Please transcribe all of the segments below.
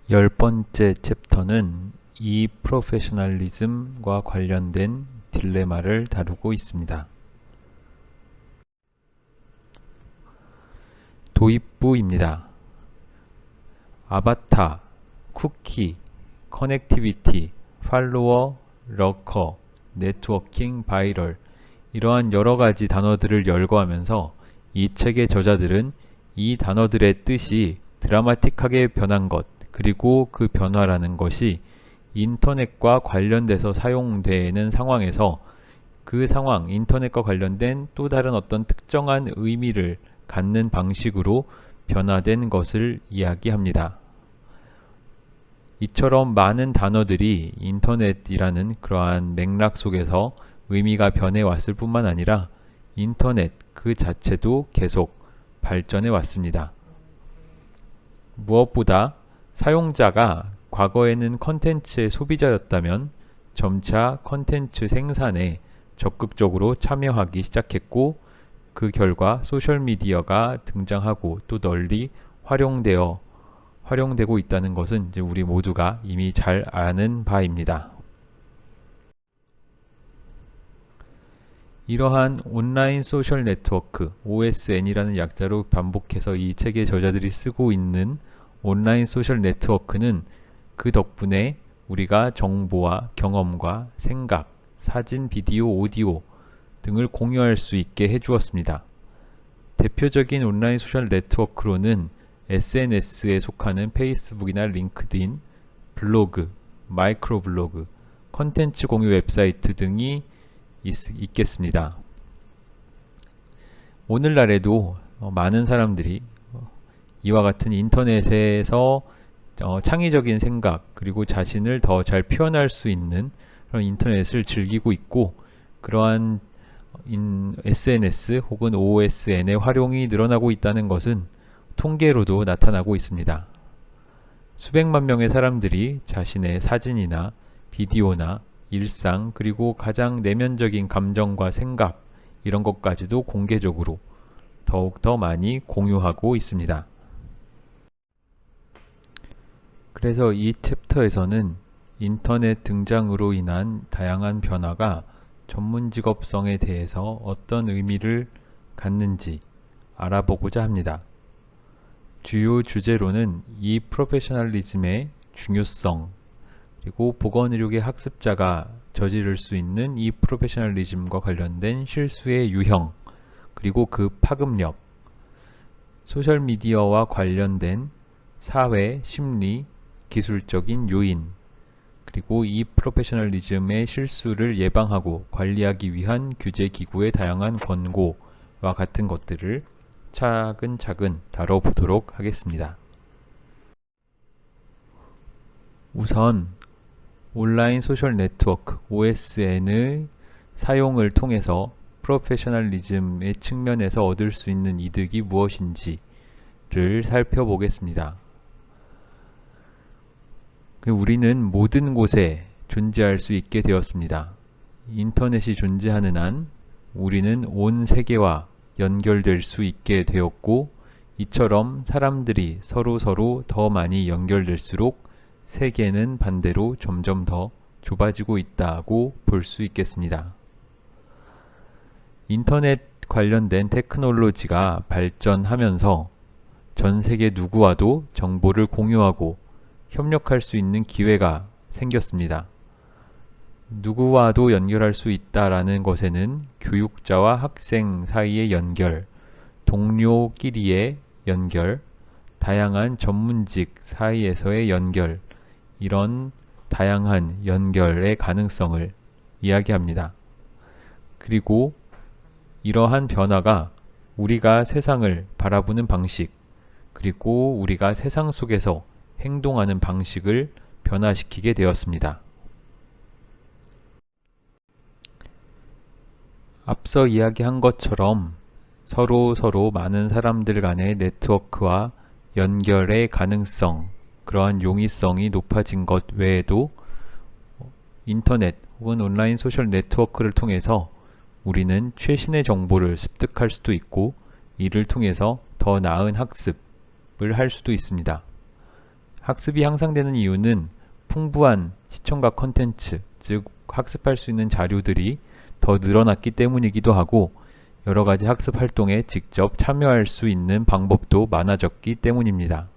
10번째 챕터는 이 프로페셔널리즘과 관련된 딜레마를 다루고 있습니다. 도입부입니다. 아바타, 쿠키, 커넥티비티, 팔로워, 러커, 네트워킹, 바이럴 이러한 여러가지 단어들을 열거하면서 이 책의 저자들은 이 단어들의 뜻이 드라마틱하게 변한 것 그리고 그 변화라는 것이 인터넷과 관련돼서 사용되는 상황에서 그 상황, 인터넷과 관련된 또 다른 어떤 특정한 의미를 갖는 방식으로 변화된 것을 이야기합니다. 이처럼 많은 단어들이 인터넷이라는 그러한 맥락 속에서 의미가 변해 왔을 뿐만 아니라 인터넷 그 자체도 계속 발전해 왔습니다. 무엇보다 사용자가 과거에는 컨텐츠의 소비자였다면 점차 컨텐츠 생산에 적극적으로 참여하기 시작했고 그 결과 소셜미디어가 등장하고 또 널리 활용되고 있다는 것은 이제 우리 모두가 이미 잘 아는 바입니다. 이러한 온라인 소셜 네트워크, OSN이라는 약자로 반복해서 이 책의 저자들이 쓰고 있는 온라인 소셜 네트워크는 그 덕분에 우리가 정보와 경험과 생각, 사진, 비디오, 오디오 등을 공유할 수 있게 해주었습니다. 대표적인 온라인 소셜 네트워크로는 SNS에 속하는 페이스북이나 링크드인, 블로그, 마이크로 블로그, 컨텐츠 공유 웹사이트 등이 있겠습니다. 오늘날에도 많은 사람들이 이와 같은 인터넷에서 창의적인 생각 그리고 자신을 더 잘 표현할 수 있는 그런 인터넷을 즐기고 있고 그러한 SNS 혹은 OSN의 활용이 늘어나고 있다는 것은 통계로도 나타나고 있습니다. 수백만 명의 사람들이 자신의 사진이나 비디오나 일상 그리고 가장 내면적인 감정과 생각 이런 것까지도 공개적으로 더욱더 많이 공유하고 있습니다. 그래서 이 챕터에서는 인터넷 등장으로 인한 다양한 변화가 전문 직업성에 대해서 어떤 의미를 갖는지 알아보고자 합니다. 주요 주제로는 이 프로페셔널리즘의 중요성 그리고 보건의료계 학습자가 저지를 수 있는 이 프로페셔널리즘과 관련된 실수의 유형 그리고 그 파급력 소셜미디어와 관련된 사회, 심리, 기술적인 요인 그리고 이 프로페셔널리즘의 실수를 예방하고 관리하기 위한 규제기구의 다양한 권고와 같은 것들을 차근차근 다뤄보도록 하겠습니다. 우선 온라인 소셜 네트워크 OSN의 사용을 통해서 프로페셔널리즘의 측면에서 얻을 수 있는 이득이 무엇인지를 살펴보겠습니다. 우리는 모든 곳에 존재할 수 있게 되었습니다. 인터넷이 존재하는 한 우리는 온 세계와 연결될 수 있게 되었고 이처럼 사람들이 서로 더 많이 연결될수록 세계는 반대로 점점 더 좁아지고 있다고 볼 수 있겠습니다. 인터넷 관련된 테크놀로지가 발전하면서 전 세계 누구와도 정보를 공유하고 협력할 수 있는 기회가 생겼습니다. 누구와도 연결할 수 있다라는 것에는 교육자와 학생 사이의 연결, 동료끼리의 연결, 다양한 전문직 사이에서의 연결, 이런 다양한 연결의 가능성을 이야기합니다. 그리고 이러한 변화가 우리가 세상을 바라보는 방식, 그리고 우리가 세상 속에서 행동하는 방식을 변화시키게 되었습니다. 앞서 이야기한 것처럼 서로 많은 사람들 간의 네트워크와 연결의 가능성, 그러한 용이성이 높아진 것 외에도 인터넷 혹은 온라인 소셜 네트워크를 통해서 우리는 최신의 정보를 습득할 수도 있고 이를 통해서 더 나은 학습을 할 수도 있습니다. 학습이 향상되는 이유는 풍부한 시청과 컨텐츠, 즉 학습할 수 있는 자료들이 더 늘어났기 때문이기도 하고 여러 가지 학습 활동에 직접 참여할 수 있는 방법도 많아졌기 때문입니다.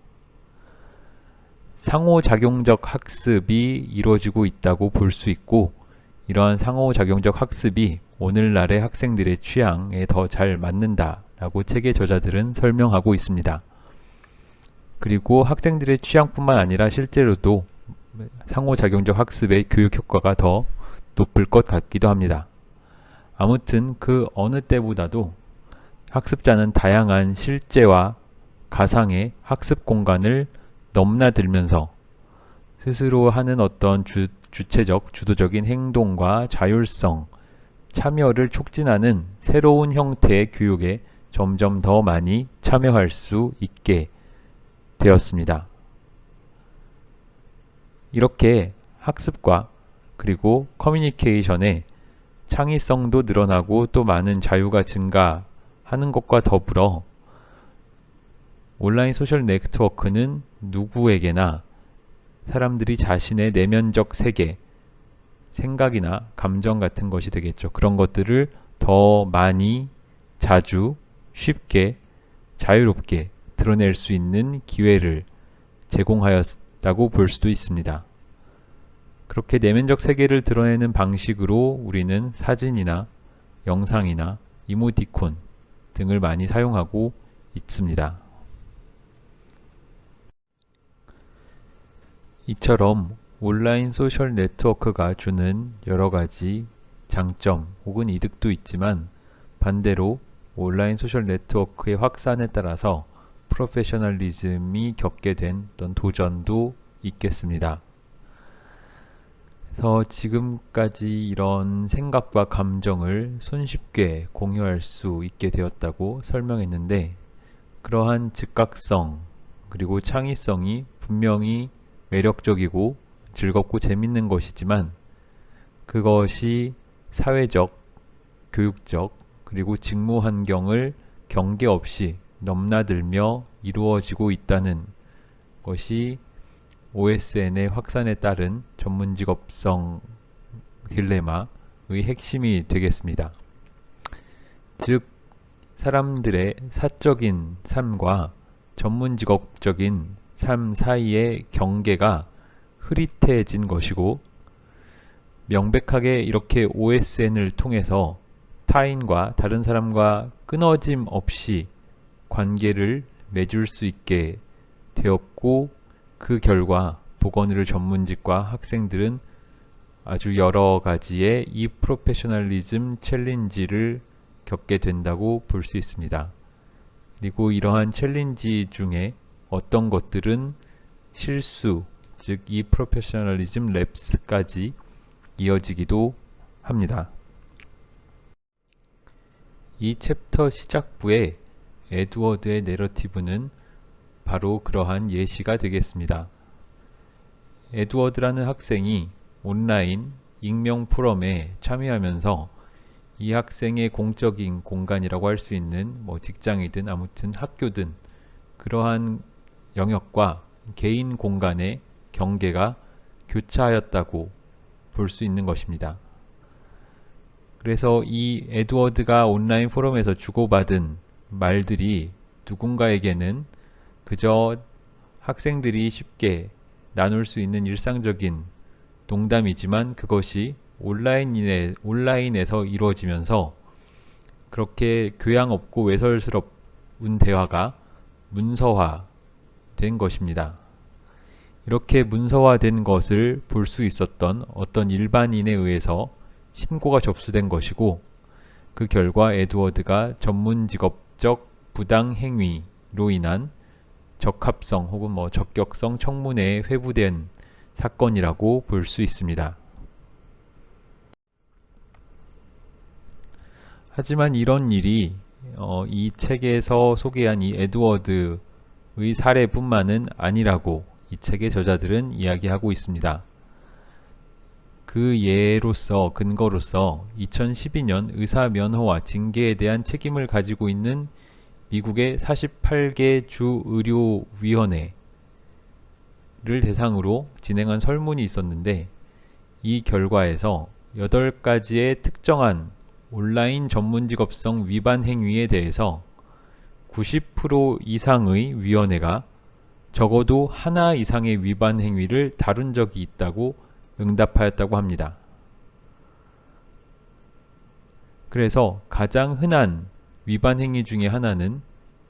상호작용적 학습이 이루어지고 있다고 볼 수 있고 이러한 상호작용적 학습이 오늘날의 학생들의 취향에 더 잘 맞는다라고 책의 저자들은 설명하고 있습니다. 그리고 학생들의 취향뿐만 아니라 실제로도 상호작용적 학습의 교육 효과가 더 높을 것 같기도 합니다. 아무튼 그 어느 때보다도 학습자는 다양한 실제와 가상의 학습 공간을 넘나들면서 스스로 하는 어떤 주체적, 주도적인 행동과 자율성, 참여를 촉진하는 새로운 형태의 교육에 점점 더 많이 참여할 수 있게 되었습니다. 이렇게 학습과 그리고 커뮤니케이션의 창의성도 늘어나고 또 많은 자유가 증가하는 것과 더불어 온라인 소셜 네트워크는 누구에게나 사람들이 자신의 내면적 세계, 생각이나 감정 같은 것이 되겠죠. 그런 것들을 더 많이, 자주, 쉽게, 자유롭게 드러낼 수 있는 기회를 제공하였다고 볼 수도 있습니다. 그렇게 내면적 세계를 드러내는 방식으로 우리는 사진이나 영상이나 이모티콘 등을 많이 사용하고 있습니다. 이처럼 온라인 소셜 네트워크가 주는 여러 가지 장점 혹은 이득도 있지만 반대로 온라인 소셜 네트워크의 확산에 따라서 프로페셔널리즘이 겪게 된 어떤 도전도 있겠습니다. 그래서 지금까지 이런 생각과 감정을 손쉽게 공유할 수 있게 되었다고 설명했는데 그러한 즉각성 그리고 창의성이 분명히 매력적이고 즐겁고 재밌는 것이지만 그것이 사회적, 교육적 그리고 직무 환경을 경계 없이 넘나들며 이루어지고 있다는 것이 OSN의 확산에 따른 전문직업성 딜레마의 핵심이 되겠습니다. 즉, 사람들의 사적인 삶과 전문직업적인 삶 사이의 경계가 흐릿해진 것이고 명백하게 이렇게 OSN을 통해서 타인과 다른 사람과 끊어짐 없이 관계를 맺을 수 있게 되었고 그 결과 보건의료 전문직과 학생들은 아주 여러 가지의 이 프로페셔널리즘 챌린지를 겪게 된다고 볼 수 있습니다. 그리고 이러한 챌린지 중에 어떤 것들은 실수, 즉 이 프로페셔널리즘 랩스까지 이어지기도 합니다. 이 챕터 시작부에 에드워드의 내러티브는 바로 그러한 예시가 되겠습니다. 에드워드라는 학생이 온라인 익명 포럼에 참여하면서 이 학생의 공적인 공간이라고 할 수 있는 직장이든 아무튼 학교든 그러한 영역과 개인 공간의 경계가 교차하였다고 볼 수 있는 것입니다. 그래서 이 에드워드가 온라인 포럼에서 주고받은 말들이 누군가에게는 그저 학생들이 쉽게 나눌 수 있는 일상적인 농담이지만 그것이 온라인에서 이루어지면서 그렇게 교양 없고 외설스러운 대화가 문서화된 것입니다. 이렇게 문서화된 것을 볼 수 있었던 어떤 일반인에 의해서 신고가 접수된 것이고 그 결과 에드워드가 전문직업적 부당행위로 인한 적합성 혹은 적격성 청문회에 회부된 사건이라고 볼 수 있습니다. 하지만 이런 일이 이 책에서 소개한 이 에드워드의 사례뿐만은 아니라고 이 책의 저자들은 이야기하고 있습니다. 그 예로서 근거로서 2012년 의사 면허와 징계에 대한 책임을 가지고 있는 미국의 48개 주 의료위원회 대상으로 진행한 설문이 있었는데 이 결과에서 8가지의 특정한 온라인 전문직업성 위반 행위에 대해서 90% 이상의 위원회가 적어도 하나 이상의 위반 행위를 다룬 적이 있다고 응답하였다고 합니다. 그래서 가장 흔한 위반 행위 중에 하나는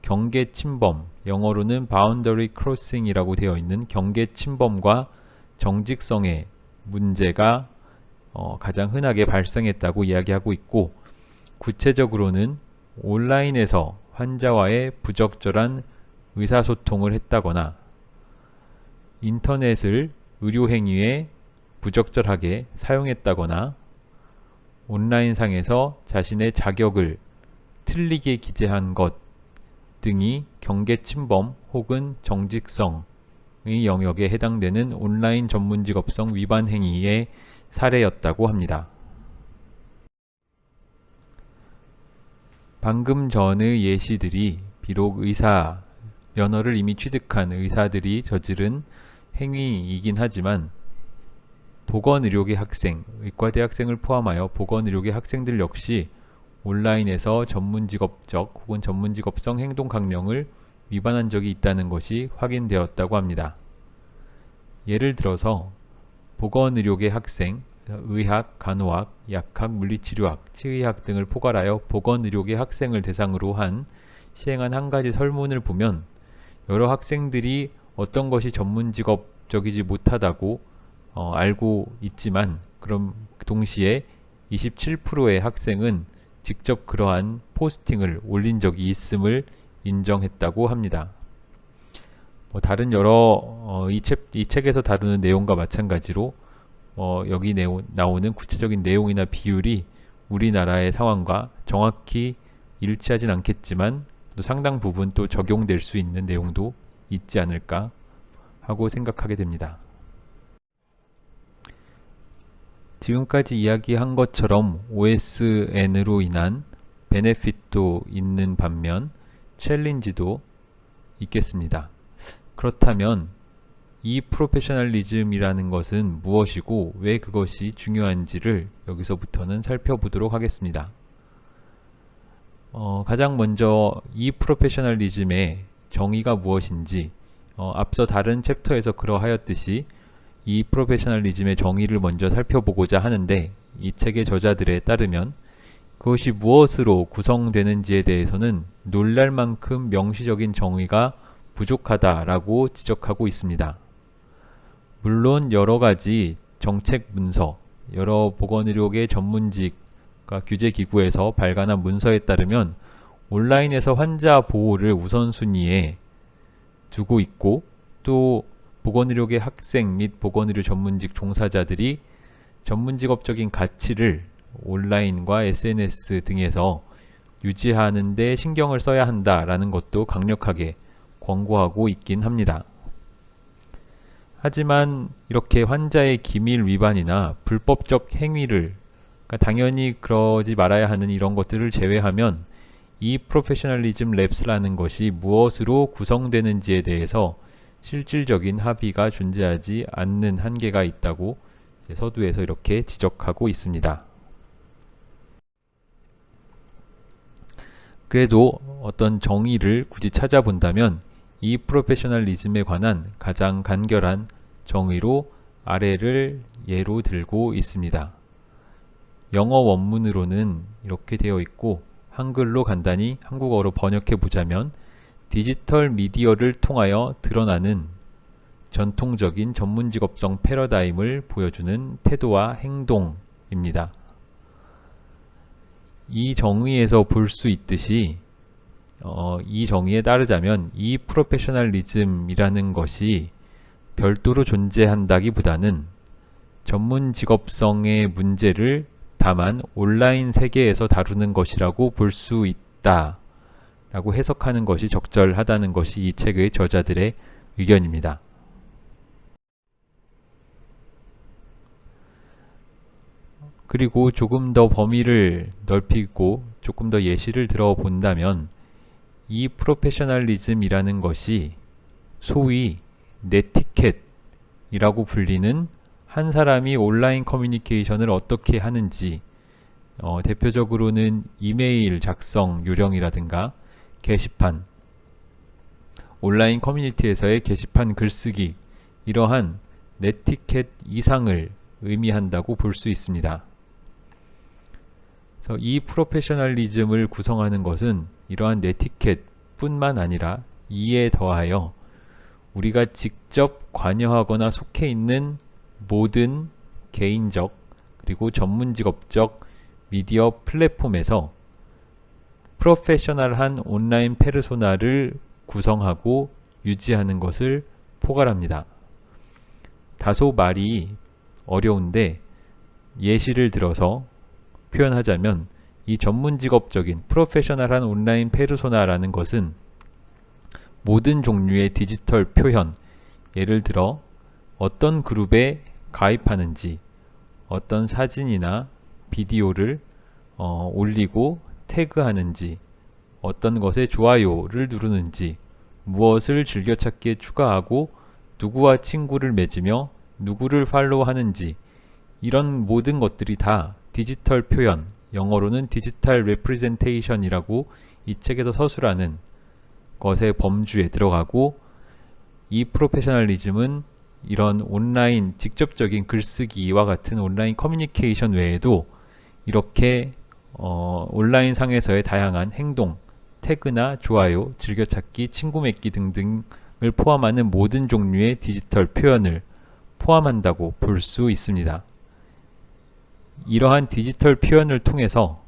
경계 침범, 영어로는 boundary crossing이라고 되어 있는 경계 침범과 정직성의 문제가 가장 흔하게 발생했다고 이야기하고 있고, 구체적으로는 온라인에서 환자와의 부적절한 의사소통을 했다거나 인터넷을 의료행위에 부적절하게 사용했다거나 온라인상에서 자신의 자격을 틀리게 기재한 것 등이 경계침범 혹은 정직성의 영역에 해당되는 온라인 전문직업성 위반 행위의 사례였다고 합니다. 방금 전의 예시들이 비록 면허를 이미 취득한 의사들이 저지른 행위이긴 하지만 보건의료계 학생, 의과대 학생을 포함하여 보건의료계 학생들 역시 온라인에서 전문직업적 혹은 전문직업성 행동 강령을 위반한 적이 있다는 것이 확인되었다고 합니다. 예를 들어서 보건의료계 학생, 의학, 간호학, 약학, 물리치료학, 치의학 등을 포괄하여 보건의료계 학생을 대상으로 시행한 한 가지 설문을 보면 여러 학생들이 어떤 것이 전문직업적이지 못하다고 알고 있지만, 그럼 동시에 27%의 학생은 직접 그러한 포스팅을 올린 적이 있음을 인정했다고 합니다. 다른 이 책에서 다루는 내용과 마찬가지로 여기 나오는 구체적인 내용이나 비율이 우리나라의 상황과 정확히 일치하진 않겠지만 또 상당 부분 또 적용될 수 있는 내용도 있지 않을까 하고 생각하게 됩니다. 지금까지 이야기한 것처럼 OSN으로 인한 베네핏도 있는 반면 챌린지도 있겠습니다. 그렇다면 이 프로페셔널리즘이라는 것은 무엇이고 왜 그것이 중요한지를 여기서부터는 살펴보도록 하겠습니다. 가장 먼저 이 프로페셔널리즘의 정의가 무엇인지, 앞서 다른 챕터에서 그러하였듯이 이 프로페셔널리즘의 정의를 먼저 살펴보고자 하는데, 이 책의 저자들에 따르면 그것이 무엇으로 구성되는지에 대해서는 놀랄 만큼 명시적인 정의가 부족하다라고 지적하고 있습니다. 물론 여러 가지 정책 문서, 여러 보건의료계 전문직 규제기구에서 발간한 문서에 따르면 온라인에서 환자 보호를 우선순위에 두고 있고, 또 보건의료계 학생 및 보건의료 전문직 종사자들이 전문직업적인 가치를 온라인과 SNS 등에서 유지하는 데 신경을 써야 한다라는 것도 강력하게 권고하고 있긴 합니다. 하지만 이렇게 환자의 기밀 위반이나 불법적 행위를, 당연히 그러지 말아야 하는 이런 것들을 제외하면 이 프로페셔널리즘 랩스라는 것이 무엇으로 구성되는지에 대해서 실질적인 합의가 존재하지 않는 한계가 있다고 서두에서 이렇게 지적하고 있습니다. 그래도 어떤 정의를 굳이 찾아본다면 이 프로페셔널리즘에 관한 가장 간결한 정의로 아래를 예로 들고 있습니다. 영어 원문으로는 이렇게 되어 있고, 한글로 간단히 한국어로 번역해 보자면 디지털 미디어를 통하여 드러나는 전통적인 전문직업성 패러다임을 보여주는 태도와 행동입니다. 이 정의에서 볼 수 있듯이 이 정의에 따르자면 이 프로페셔널리즘이라는 것이 별도로 존재한다기보다는 전문직업성의 문제를 다만 온라인 세계에서 다루는 것이라고 볼 수 있다 라고 해석하는 것이 적절하다는 것이 이 책의 저자들의 의견입니다. 그리고 조금 더 범위를 넓히고 조금 더 예시를 들어본다면 이 프로페셔널리즘이라는 것이 소위 네티켓 이라고 불리는 한 사람이 온라인 커뮤니케이션을 어떻게 하는지, 대표적으로는 이메일 작성 요령이라든가 게시판, 온라인 커뮤니티에서의 게시판 글쓰기, 이러한 네티켓 이상을 의미한다고 볼 수 있습니다. 그래서 이 프로페셔널리즘을 구성하는 것은 이러한 네티켓 뿐만 아니라 이에 더하여 우리가 직접 관여하거나 속해 있는 모든 개인적 그리고 전문직업적 미디어 플랫폼에서 프로페셔널한 온라인 페르소나를 구성하고 유지하는 것을 포괄합니다. 다소 말이 어려운데 예시를 들어서 표현하자면 이 전문직업적인 프로페셔널한 온라인 페르소나라는 것은 모든 종류의 디지털 표현, 예를 들어 어떤 그룹에 가입하는지, 어떤 사진이나 비디오를 올리고 태그하는지, 어떤 것에 좋아요를 누르는지, 무엇을 즐겨찾기에 추가하고 누구와 친구를 맺으며 누구를 팔로우하는지, 이런 모든 것들이 다 디지털 표현, 영어로는 디지털 레프리젠테이션이라고 이 책에서 서술하는 것의 범주에 들어가고, 이 프로페셔널리즘은 이런 온라인 직접적인 글쓰기와 같은 온라인 커뮤니케이션 외에도 이렇게 온라인 상에서의 다양한 행동, 태그나 좋아요, 즐겨찾기, 친구 맺기 등등을 포함하는 모든 종류의 디지털 표현을 포함한다고 볼 수 있습니다. 이러한 디지털 표현을 통해서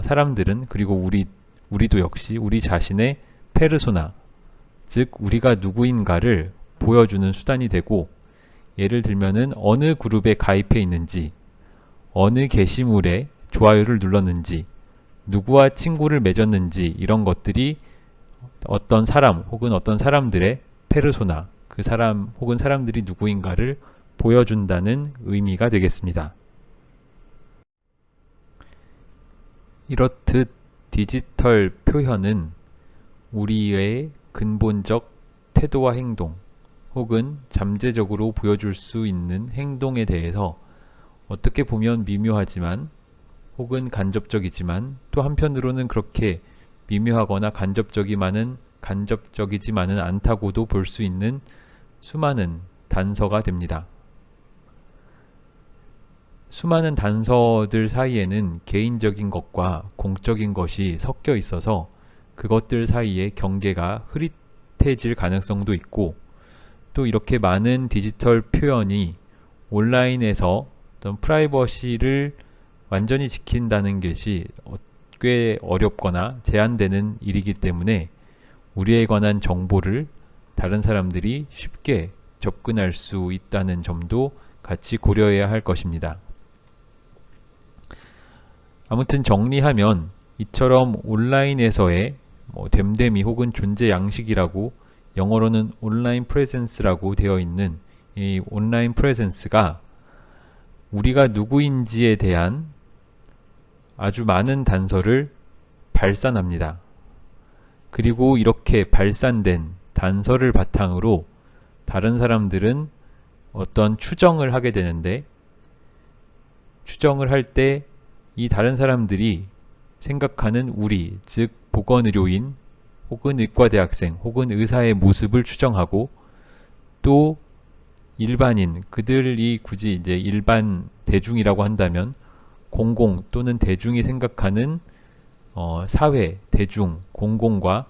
사람들은, 그리고 우리도 역시 우리 자신의 페르소나, 즉 우리가 누구인가를 보여주는 수단이 되고, 예를 들면은 어느 그룹에 가입해 있는지, 어느 게시물에 좋아요를 눌렀는지, 누구와 친구를 맺었는지, 이런 것들이 어떤 사람 혹은 어떤 사람들의 페르소나, 그 사람 혹은 사람들이 누구인가를 보여준다는 의미가 되겠습니다. 이렇듯 디지털 표현은 우리의 근본적 태도와 행동 혹은 잠재적으로 보여줄 수 있는 행동에 대해서 어떻게 보면 미묘하지만 혹은 간접적이지만 또 한편으로는 그렇게 미묘하거나 간접적이지만은 않다고도 볼 수 있는 수많은 단서가 됩니다. 수많은 단서들 사이에는 개인적인 것과 공적인 것이 섞여 있어서 그것들 사이에 경계가 흐릿해질 가능성도 있고, 또 이렇게 많은 디지털 표현이 온라인에서 어떤 프라이버시를 완전히 지킨다는 것이 꽤 어렵거나 제한되는 일이기 때문에 우리에 관한 정보를 다른 사람들이 쉽게 접근할 수 있다는 점도 같이 고려해야 할 것입니다. 아무튼 정리하면 이처럼 온라인에서의 됨됨이 혹은 존재 양식이라고, 영어로는 온라인 프레젠스라고 되어 있는 이 온라인 프레젠스가 우리가 누구인지에 대한 아주 많은 단서를 발산합니다. 그리고 이렇게 발산된 단서를 바탕으로 다른 사람들은 어떤 추정을 하게 되는데, 추정을 할 때 이 다른 사람들이 생각하는 우리, 즉 보건의료인 혹은 의과대학생 혹은 의사의 모습을 추정하고, 또 일반인, 그들이 굳이 이제 일반 대중이라고 한다면 공공 또는 대중이 생각하는 사회, 대중, 공공과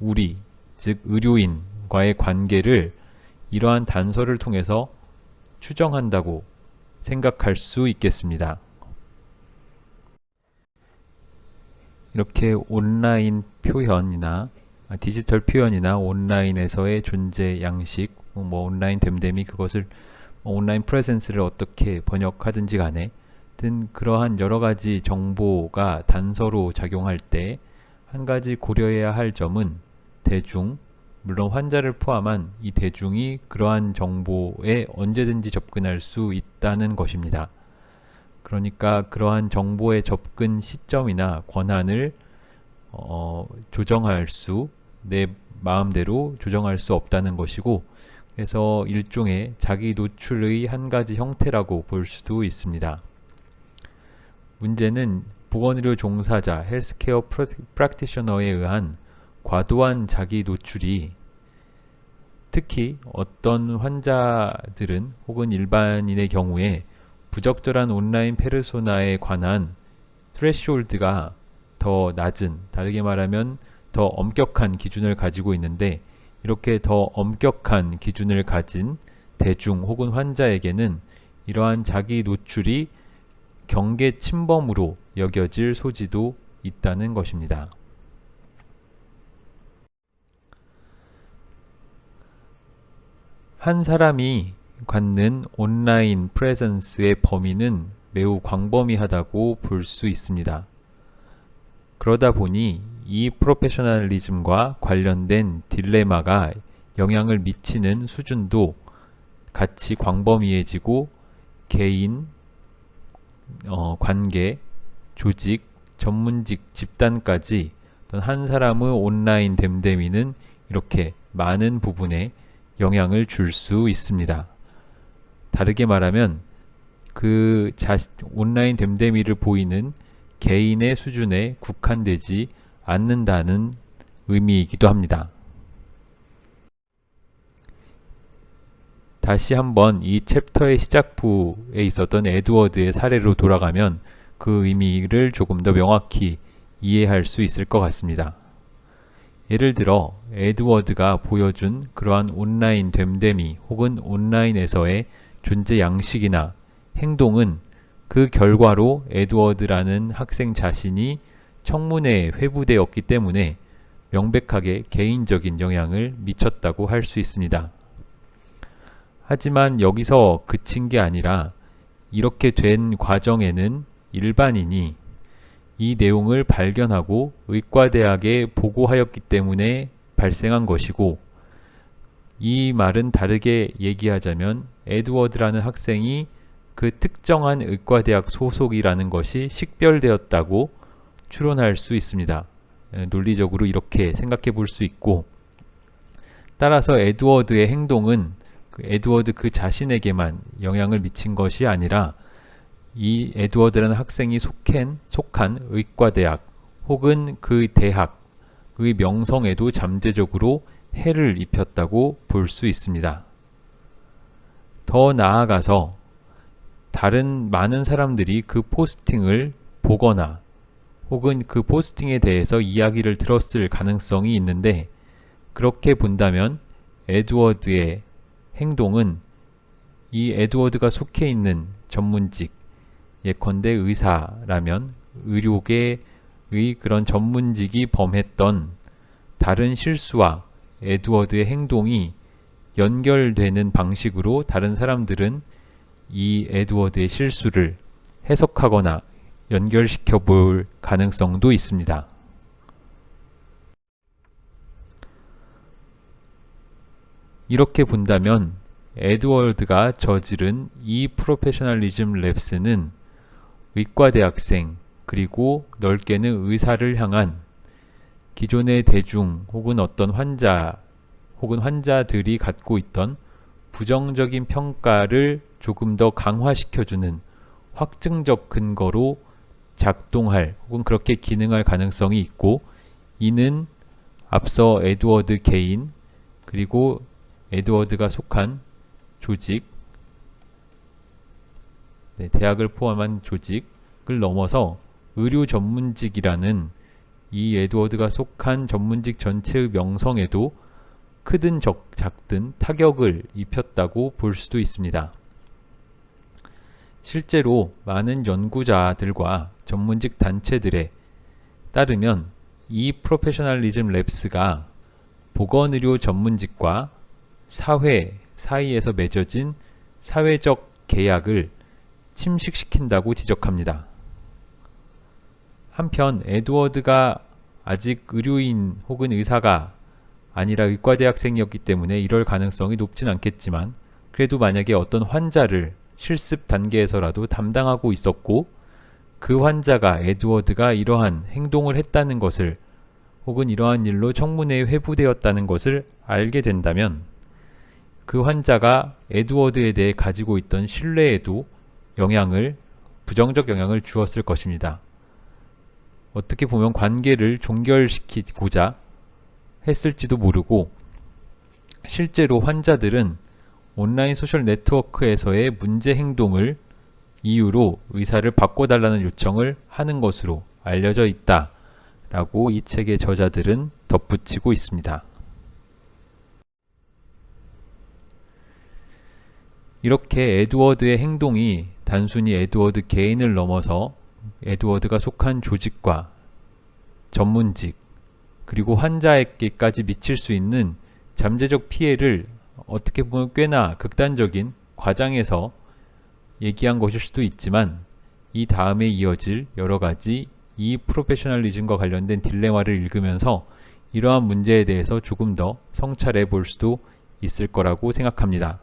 우리, 즉 의료인과의 관계를 이러한 단서를 통해서 추정한다고 생각할 수 있겠습니다. 이렇게 온라인 표현이나 디지털 표현이나 온라인에서의 존재 양식, 온라인 됨됨이, 그것을 온라인 프레젠스를 어떻게 번역하든지 간에 그러한 여러 가지 정보가 단서로 작용할 때 한 가지 고려해야 할 점은 대중, 물론 환자를 포함한 이 대중이 그러한 정보에 언제든지 접근할 수 있다는 것입니다. 그러니까 그러한 정보의 접근 시점이나 권한을 내 마음대로 조정할 수 없다는 것이고, 해서 일종의 자기 노출의 한 가지 형태라고 볼 수도 있습니다. 문제는 보건의료 종사자 헬스케어 프랙티셔너에 의한 과도한 자기 노출이 특히 어떤 환자들은 혹은 일반인의 경우에 부적절한 온라인 페르소나에 관한 스레시홀드가 더 낮은, 다르게 말하면 더 엄격한 기준을 가지고 있는데, 이렇게 더 엄격한 기준을 가진 대중 혹은 환자에게는 이러한 자기 노출이 경계 침범으로 여겨질 소지도 있다는 것입니다. 한 사람이 갖는 온라인 프레젠스의 범위는 매우 광범위하다고 볼 수 있습니다. 그러다 보니 이 프로페셔널리즘과 관련된 딜레마가 영향을 미치는 수준도 같이 광범위해지고 개인, 관계, 조직, 전문직, 집단까지 한 사람의 온라인 됨됨이는 이렇게 많은 부분에 영향을 줄 수 있습니다. 다르게 말하면 온라인 됨됨이를 보이는 개인의 수준에 국한되지 않는다는 의미이기도 합니다. 다시 한번 이 챕터의 시작부에 있었던 에드워드의 사례로 돌아가면 그 의미를 조금 더 명확히 이해할 수 있을 것 같습니다. 예를 들어 에드워드가 보여준 그러한 온라인 됨됨이 혹은 온라인에서의 존재 양식이나 행동은 그 결과로 에드워드라는 학생 자신이 청문회에 회부되었기 때문에 명백하게 개인적인 영향을 미쳤다고 할 수 있습니다. 하지만 여기서 그친 게 아니라 이렇게 된 과정에는 일반인이 이 내용을 발견하고 의과대학에 보고하였기 때문에 발생한 것이고, 이 말은 다르게 얘기하자면 에드워드라는 학생이 그 특정한 의과대학 소속이라는 것이 식별되었다고 추론할 수 있습니다. 논리적으로 이렇게 생각해 볼 수 있고, 따라서 에드워드의 행동은 에드워드 그 자신에게만 영향을 미친 것이 아니라 이 에드워드라는 학생이 속한 의과대학 혹은 그 대학의 명성에도 잠재적으로 해를 입혔다고 볼 수 있습니다. 더 나아가서 다른 많은 사람들이 그 포스팅을 보거나 혹은 그 포스팅에 대해서 이야기를 들었을 가능성이 있는데, 그렇게 본다면 에드워드의 행동은 이 에드워드가 속해 있는 전문직, 예컨대 의사라면 의료계의 그런 전문직이 범했던 다른 실수와 에드워드의 행동이 연결되는 방식으로 다른 사람들은 이 에드워드의 실수를 해석하거나 연결시켜 볼 가능성도 있습니다. 이렇게 본다면 에드워드가 저지른 이 프로페셔널리즘 랩스는 의과대학생 그리고 넓게는 의사를 향한 기존의 대중 혹은 어떤 환자 혹은 환자들이 갖고 있던 부정적인 평가를 조금 더 강화시켜주는 확증적 근거로 작동할 혹은 그렇게 기능할 가능성이 있고, 이는 앞서 에드워드 개인 그리고 에드워드가 속한 조직, 대학을 포함한 조직을 넘어서 의료 전문직이라는 이 에드워드가 속한 전문직 전체의 명성에도 크든 작든 타격을 입혔다고 볼 수도 있습니다. 실제로 많은 연구자들과 전문직 단체들에 따르면 이 프로페셔널리즘 랩스가 보건의료 전문직과 사회 사이에서 맺어진 사회적 계약을 침식시킨다고 지적합니다. 한편 에드워드가 아직 의료인 혹은 의사가 아니라 의과대학생이었기 때문에 이럴 가능성이 높진 않겠지만, 그래도 만약에 어떤 환자를 실습 단계에서라도 담당하고 있었고 그 환자가 에드워드가 이러한 행동을 했다는 것을 혹은 이러한 일로 청문회에 회부되었다는 것을 알게 된다면 그 환자가 에드워드에 대해 가지고 있던 신뢰에도 부정적 영향을 주었을 것입니다. 어떻게 보면 관계를 종결시키고자 했을지도 모르고, 실제로 환자들은 온라인 소셜 네트워크에서의 문제 행동을 이유로 의사를 바꿔달라는 요청을 하는 것으로 알려져 있다 라고 이 책의 저자들은 덧붙이고 있습니다. 이렇게 에드워드의 행동이 단순히 에드워드 개인을 넘어서 에드워드가 속한 조직과 전문직, 그리고 환자에게까지 미칠 수 있는 잠재적 피해를 어떻게 보면 꽤나 극단적인 과장해서 얘기한 것일 수도 있지만, 이 다음에 이어질 여러 가지 이 프로페셔널리즘과 관련된 딜레마를 읽으면서 이러한 문제에 대해서 조금 더 성찰해 볼 수도 있을 거라고 생각합니다.